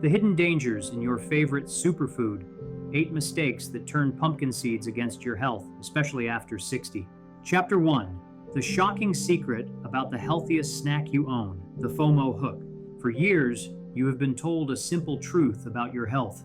The hidden dangers in your favorite superfood. 8 mistakes that turn pumpkin seeds against your health, especially after 60. Chapter 1. The shocking secret about the healthiest snack you own, the FOMO hook. For years, you have been told a simple truth about your health.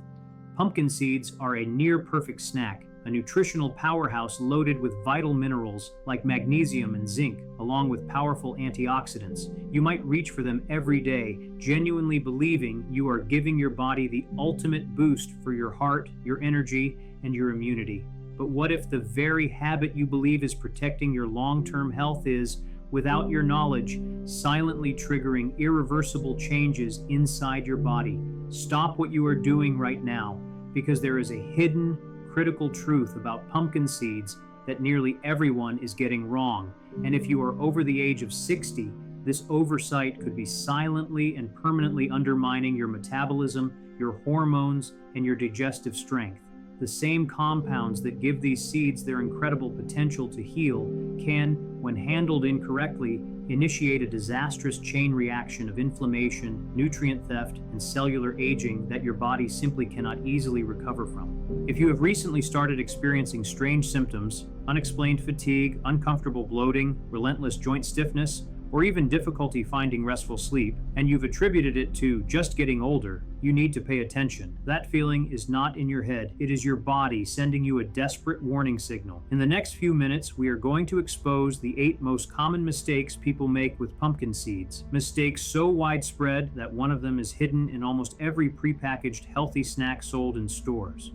Pumpkin seeds are a near-perfect snack, a nutritional powerhouse loaded with vital minerals like magnesium and zinc, along with powerful antioxidants. You might reach for them every day, genuinely believing you are giving your body the ultimate boost for your heart, your energy, and your immunity. But what if the very habit you believe is protecting your long-term health is, without your knowledge, silently triggering irreversible changes inside your body? Stop what you are doing right now, because there is a hidden, critical truth about pumpkin seeds that nearly everyone is getting wrong. And if you are over the age of 60, this oversight could be silently and permanently undermining your metabolism, your hormones, and your digestive strength. The same compounds that give these seeds their incredible potential to heal can, when handled incorrectly, initiate a disastrous chain reaction of inflammation, nutrient theft, and cellular aging that your body simply cannot easily recover from. If you have recently started experiencing strange symptoms, unexplained fatigue, uncomfortable bloating, relentless joint stiffness, or even difficulty finding restful sleep, and you've attributed it to just getting older, you need to pay attention. That feeling is not in your head. It is your body sending you a desperate warning signal. In the next few minutes, we are going to expose the 8 most common mistakes people make with pumpkin seeds. Mistakes so widespread that one of them is hidden in almost every prepackaged healthy snack sold in stores.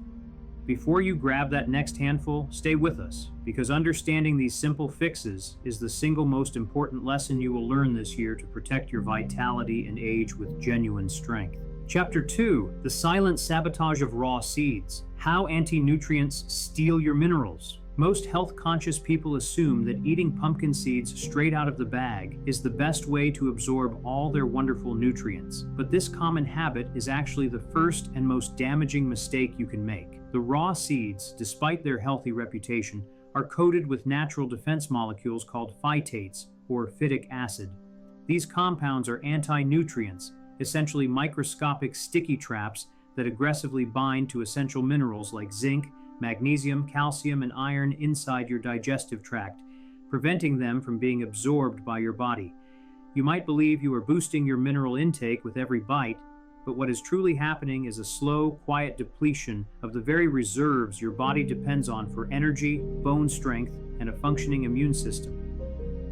Before you grab that next handful, stay with us, because understanding these simple fixes is the single most important lesson you will learn this year to protect your vitality and age with genuine strength. Chapter 2. The silent sabotage of raw seeds. How anti-nutrients steal your minerals. Most health-conscious people assume that eating pumpkin seeds straight out of the bag is the best way to absorb all their wonderful nutrients. But this common habit is actually the first and most damaging mistake you can make. The raw seeds, despite their healthy reputation, are coated with natural defense molecules called phytates, or phytic acid. These compounds are anti-nutrients, essentially microscopic sticky traps that aggressively bind to essential minerals like zinc, magnesium, calcium, and iron inside your digestive tract, preventing them from being absorbed by your body. You might believe you are boosting your mineral intake with every bite, but what is truly happening is a slow, quiet depletion of the very reserves your body depends on for energy, bone strength, and a functioning immune system.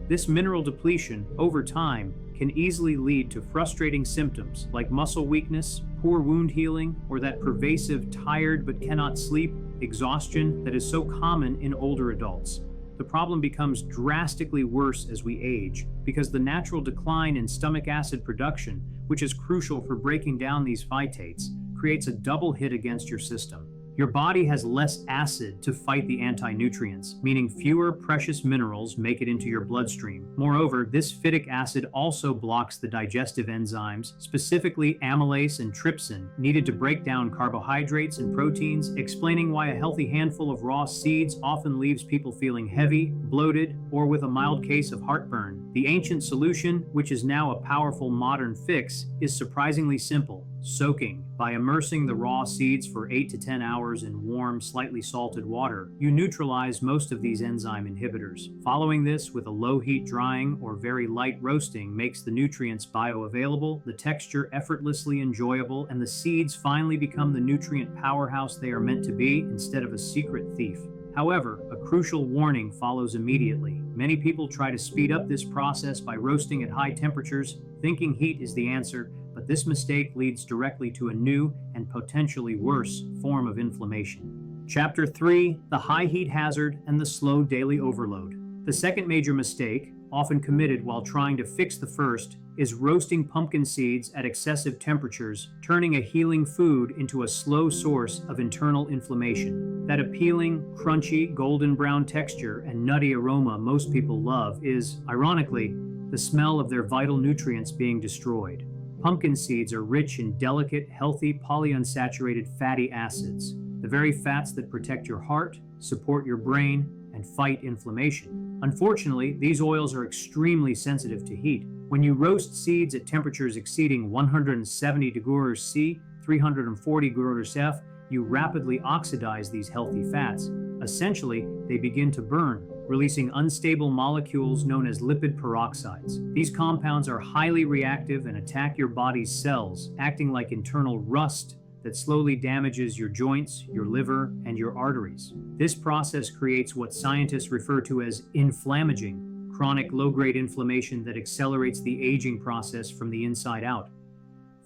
This mineral depletion, over time, can easily lead to frustrating symptoms like muscle weakness, poor wound healing, or that pervasive tired but cannot sleep exhaustion that is so common in older adults. The problem becomes drastically worse as we age, because the natural decline in stomach acid production, which is crucial for breaking down these phytates, creates a double hit against your system. Your body has less acid to fight the anti-nutrients, meaning fewer precious minerals make it into your bloodstream. Moreover, this phytic acid also blocks the digestive enzymes, specifically amylase and trypsin, needed to break down carbohydrates and proteins, explaining why a healthy handful of raw seeds often leaves people feeling heavy, bloated, or with a mild case of heartburn. The ancient solution, which is now a powerful modern fix, is surprisingly simple: soaking. By immersing the raw seeds for 8 to 10 hours in warm, slightly salted water, you neutralize most of these enzyme inhibitors. Following this with a low-heat drying or very light roasting makes the nutrients bioavailable, the texture effortlessly enjoyable, and the seeds finally become the nutrient powerhouse they are meant to be instead of a secret thief. However, a crucial warning follows immediately. Many people try to speed up this process by roasting at high temperatures, thinking heat is the answer, but this mistake leads directly to a new and potentially worse form of inflammation. Chapter 3. The high heat hazard and the slow daily overload. The second major mistake, often committed while trying to fix the first, is roasting pumpkin seeds at excessive temperatures, turning a healing food into a slow source of internal inflammation. That appealing, crunchy, golden brown texture and nutty aroma most people love is, ironically, the smell of their vital nutrients being destroyed. Pumpkin seeds are rich in delicate, healthy, polyunsaturated fatty acids, the very fats that protect your heart, support your brain, and fight inflammation. Unfortunately, these oils are extremely sensitive to heat. When you roast seeds at temperatures exceeding 170 degrees C, 340 grams F, you rapidly oxidize these healthy fats. Essentially, they begin to burn, releasing unstable molecules known as lipid peroxides. These compounds are highly reactive and attack your body's cells, acting like internal rust that slowly damages your joints, your liver, and your arteries. This process creates what scientists refer to as inflammaging, chronic low-grade inflammation that accelerates the aging process from the inside out.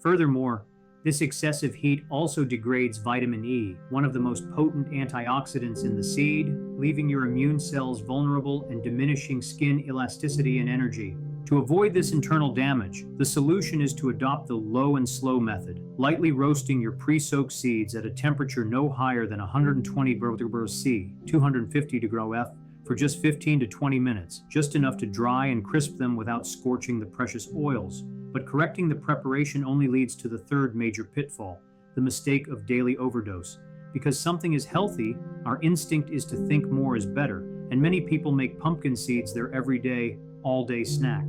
Furthermore, this excessive heat also degrades vitamin E, one of the most potent antioxidants in the seed, leaving your immune cells vulnerable and diminishing skin elasticity and energy. To avoid this internal damage, the solution is to adopt the low and slow method, lightly roasting your pre-soaked seeds at a temperature no higher than 120 degrees C, 250 degrees F, for just 15 to 20 minutes, just enough to dry and crisp them without scorching the precious oils. But correcting the preparation only leads to the third major pitfall, the mistake of daily overdose. Because something is healthy, our instinct is to think more is better, and many people make pumpkin seeds their everyday, all-day snack.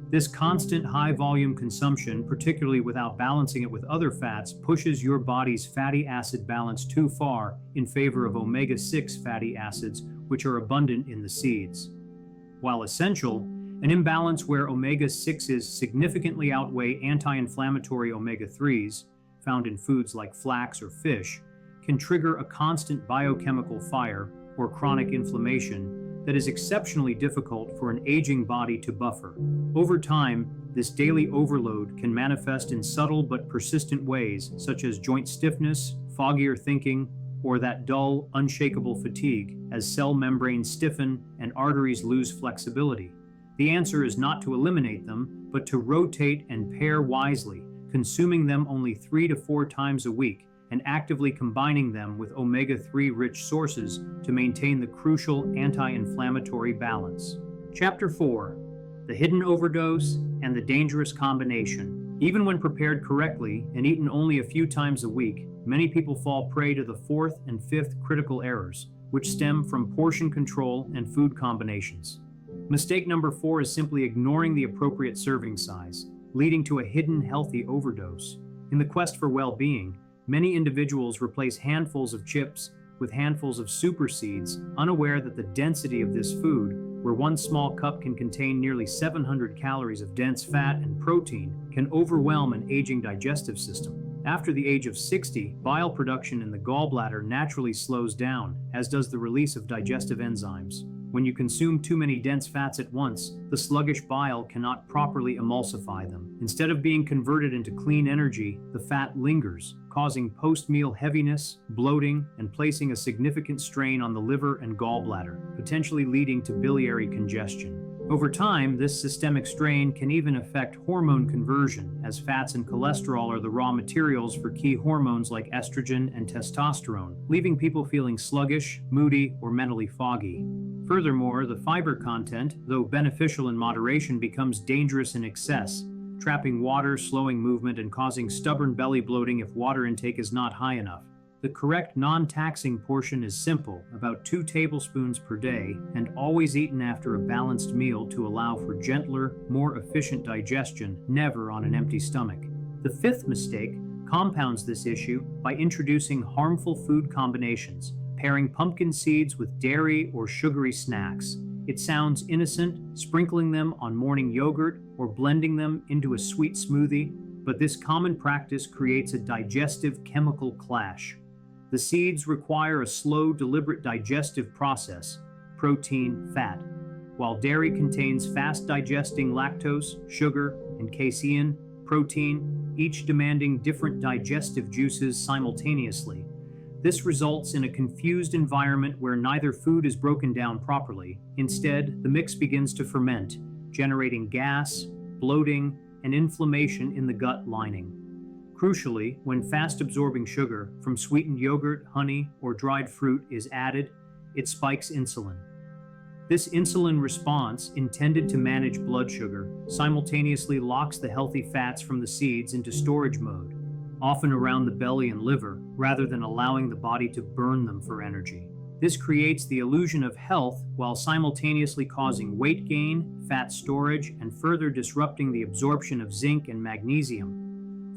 This constant high-volume consumption, particularly without balancing it with other fats, pushes your body's fatty acid balance too far in favor of omega-6 fatty acids, which are abundant in the seeds. While essential, an imbalance where omega-6s significantly outweigh anti-inflammatory omega-3s, found in foods like flax or fish, can trigger a constant biochemical fire or chronic inflammation that is exceptionally difficult for an aging body to buffer. Over time, this daily overload can manifest in subtle but persistent ways, such as joint stiffness, foggier thinking, or that dull, unshakable fatigue as cell membranes stiffen and arteries lose flexibility. The answer is not to eliminate them, but to rotate and pair wisely, consuming them only 3 to 4 times a week and actively combining them with omega-3 rich sources to maintain the crucial anti-inflammatory balance. Chapter 4: The Hidden Overdose and the Dangerous Combination. Even when prepared correctly and eaten only a few times a week, many people fall prey to the fourth and fifth critical errors, which stem from portion control and food combinations. Mistake number 4 is simply ignoring the appropriate serving size, leading to a hidden healthy overdose. In the quest for well-being, many individuals replace handfuls of chips with handfuls of super seeds, unaware that the density of this food, where one small cup can contain nearly 700 calories of dense fat and protein, can overwhelm an aging digestive system. After the age of 60, bile production in the gallbladder naturally slows down, as does the release of digestive enzymes. When you consume too many dense fats at once, the sluggish bile cannot properly emulsify them. Instead of being converted into clean energy, the fat lingers, causing post-meal heaviness, bloating, and placing a significant strain on the liver and gallbladder, potentially leading to biliary congestion. Over time, this systemic strain can even affect hormone conversion, as fats and cholesterol are the raw materials for key hormones like estrogen and testosterone, leaving people feeling sluggish, moody, or mentally foggy. Furthermore, the fiber content, though beneficial in moderation, becomes dangerous in excess, trapping water, slowing movement, and causing stubborn belly bloating if water intake is not high enough. The correct non-taxing portion is simple, about 2 tablespoons per day, and always eaten after a balanced meal to allow for gentler, more efficient digestion, never on an empty stomach. The fifth mistake compounds this issue by introducing harmful food combinations, pairing pumpkin seeds with dairy or sugary snacks. It sounds innocent, sprinkling them on morning yogurt or blending them into a sweet smoothie, but this common practice creates a digestive chemical clash. The seeds require a slow, deliberate digestive process, protein, fat, while dairy contains fast-digesting lactose, sugar, and casein, protein, each demanding different digestive juices simultaneously. This results in a confused environment where neither food is broken down properly. Instead, the mix begins to ferment, generating gas, bloating, and inflammation in the gut lining. Crucially, when fast-absorbing sugar from sweetened yogurt, honey, or dried fruit is added, it spikes insulin. This insulin response, intended to manage blood sugar, simultaneously locks the healthy fats from the seeds into storage mode, often around the belly and liver, rather than allowing the body to burn them for energy. This creates the illusion of health while simultaneously causing weight gain, fat storage, and further disrupting the absorption of zinc and magnesium.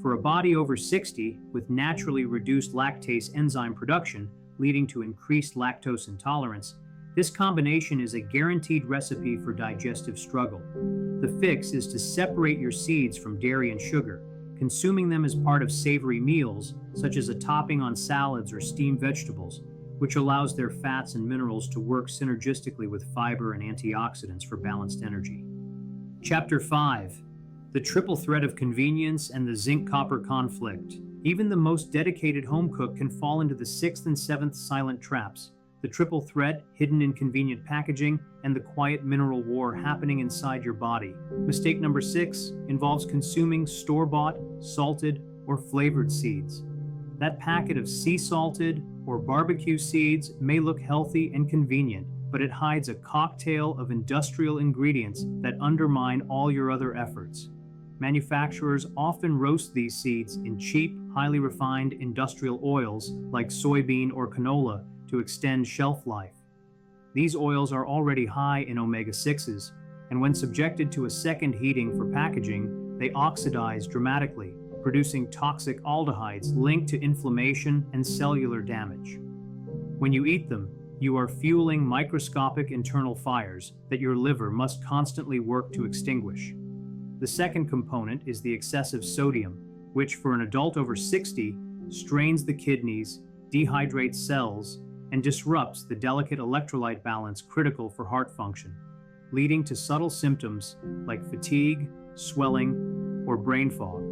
For a body over 60 with naturally reduced lactase enzyme production, leading to increased lactose intolerance, this combination is a guaranteed recipe for digestive struggle. The fix is to separate your seeds from dairy and sugar, consuming them as part of savory meals, such as a topping on salads or steamed vegetables, which allows their fats and minerals to work synergistically with fiber and antioxidants for balanced energy. Chapter 5. The triple threat of convenience and the zinc-copper conflict. Even the most dedicated home cook can fall into the sixth and seventh silent traps: the triple threat hidden in convenient packaging and the quiet mineral war happening inside your body. Mistake number 6 involves consuming store-bought, salted, or flavored seeds. That packet of sea salted or barbecue seeds may look healthy and convenient, but it hides a cocktail of industrial ingredients that undermine all your other efforts. Manufacturers often roast these seeds in cheap, highly refined industrial oils like soybean or canola to extend shelf life. These oils are already high in omega-6s, and when subjected to a second heating for packaging, they oxidize dramatically, producing toxic aldehydes linked to inflammation and cellular damage. When you eat them, you are fueling microscopic internal fires that your liver must constantly work to extinguish. The second component is the excessive sodium, which for an adult over 60 strains the kidneys, dehydrates cells, and disrupts the delicate electrolyte balance critical for heart function, leading to subtle symptoms like fatigue, swelling, or brain fog.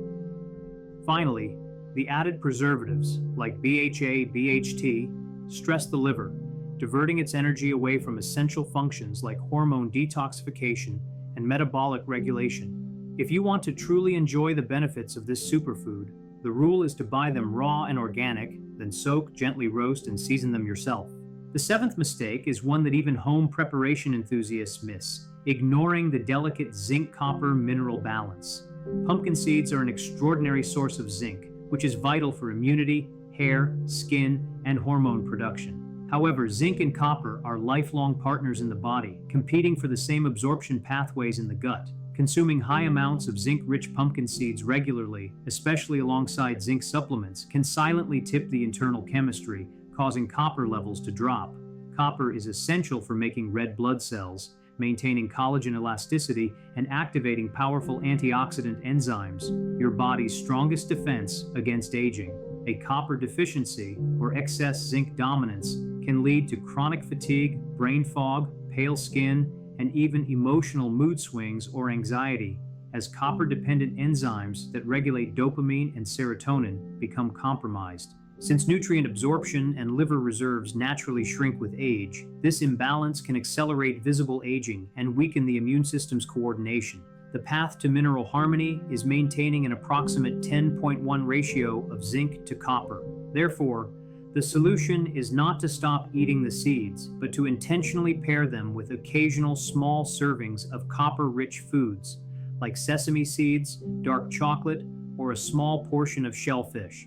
Finally, the added preservatives like BHA, BHT stress the liver, diverting its energy away from essential functions like hormone detoxification and metabolic regulation. If you want to truly enjoy the benefits of this superfood, the rule is to buy them raw and organic, then soak, gently roast, and season them yourself. The seventh mistake is one that even home preparation enthusiasts miss: ignoring the delicate zinc-copper mineral balance. Pumpkin seeds are an extraordinary source of zinc, which is vital for immunity, hair, skin, and hormone production. However, zinc and copper are lifelong partners in the body, competing for the same absorption pathways in the gut. Consuming high amounts of zinc-rich pumpkin seeds regularly, especially alongside zinc supplements, can silently tip the internal chemistry, causing copper levels to drop. Copper is essential for making red blood cells, maintaining collagen elasticity, and activating powerful antioxidant enzymes, your body's strongest defense against aging. A copper deficiency or excess zinc dominance can lead to chronic fatigue, brain fog, pale skin, and even emotional mood swings or anxiety, as copper-dependent enzymes that regulate dopamine and serotonin become compromised. Since nutrient absorption and liver reserves naturally shrink with age, this imbalance can accelerate visible aging and weaken the immune system's coordination. The path to mineral harmony is maintaining an approximate 10.1 ratio of zinc to copper. Therefore, the solution is not to stop eating the seeds, but to intentionally pair them with occasional small servings of copper-rich foods, like sesame seeds, dark chocolate, or a small portion of shellfish.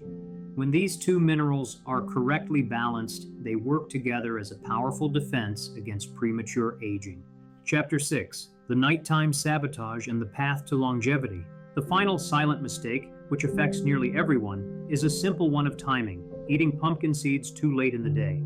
When these two minerals are correctly balanced, they work together as a powerful defense against premature aging. Chapter 6. The Nighttime Sabotage and the Path to Longevity. The final silent mistake, which affects nearly everyone, is a simple one of timing: eating pumpkin seeds too late in the day.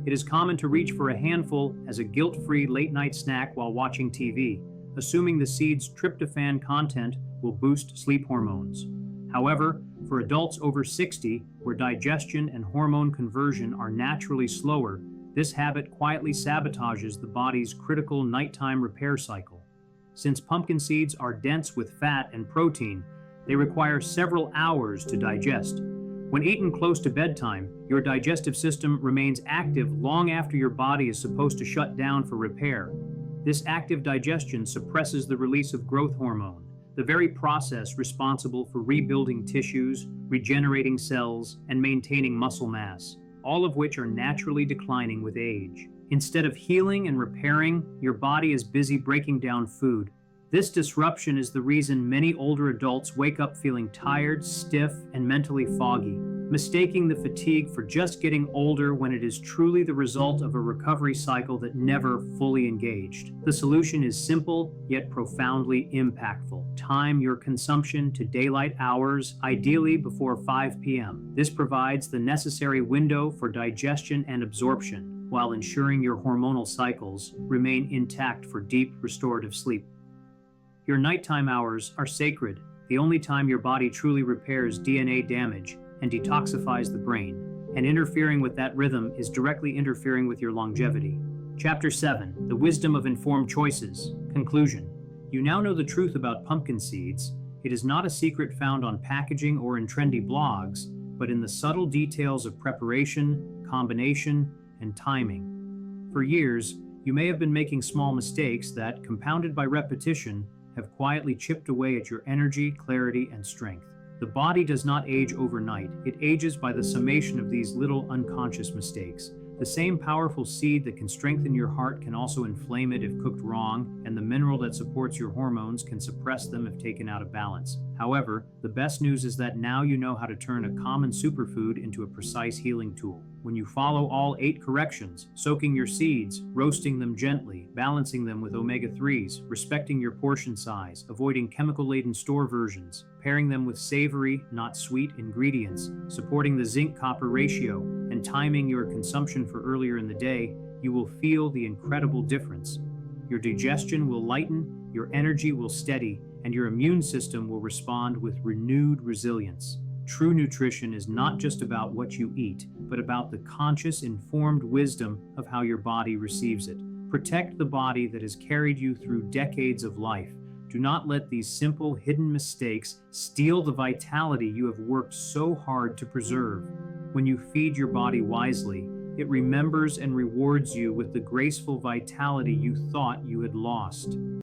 It is common to reach for a handful as a guilt-free late-night snack while watching TV, assuming the seed's tryptophan content will boost sleep hormones. However, for adults over 60, where digestion and hormone conversion are naturally slower, this habit quietly sabotages the body's critical nighttime repair cycle. Since pumpkin seeds are dense with fat and protein, they require several hours to digest. When eaten close to bedtime, your digestive system remains active long after your body is supposed to shut down for repair. This active digestion suppresses the release of growth hormone, the very process responsible for rebuilding tissues, regenerating cells, and maintaining muscle mass, all of which are naturally declining with age. Instead of healing and repairing, your body is busy breaking down food. This disruption is the reason many older adults wake up feeling tired, stiff, and mentally foggy. mistaking the fatigue for just getting older when it is truly the result of a recovery cycle that never fully engaged. The solution is simple yet profoundly impactful. Time your consumption to daylight hours, ideally before 5 p.m. This provides the necessary window for digestion and absorption, while ensuring your hormonal cycles remain intact for deep restorative sleep. Your nighttime hours are sacred, the only time your body truly repairs DNA damage and detoxifies the brain, and interfering with that rhythm is directly interfering with your longevity. Chapter 7: The Wisdom of Informed Choices. Conclusion. You now know the truth about pumpkin seeds. It is not a secret found on packaging or in trendy blogs, but in the subtle details of preparation, combination, and timing. For years, you may have been making small mistakes that, compounded by repetition, have quietly chipped away at your energy, clarity, and strength. The body does not age overnight. It ages by the summation of these little unconscious mistakes. The same powerful seed that can strengthen your heart can also inflame it if cooked wrong, and the mineral that supports your hormones can suppress them if taken out of balance. However, the best news is that now you know how to turn a common superfood into a precise healing tool. When you follow all 8 corrections, soaking your seeds, roasting them gently, balancing them with omega-3s, respecting your portion size, avoiding chemical-laden store versions, pairing them with savory, not sweet ingredients, supporting the zinc-copper ratio, and timing your consumption for earlier in the day, you will feel the incredible difference. Your digestion will lighten, your energy will steady, and your immune system will respond with renewed resilience. True nutrition is not just about what you eat, but about the conscious, informed wisdom of how your body receives it. Protect the body that has carried you through decades of life. Do not let these simple, hidden mistakes steal the vitality you have worked so hard to preserve. When you feed your body wisely, it remembers and rewards you with the graceful vitality you thought you had lost.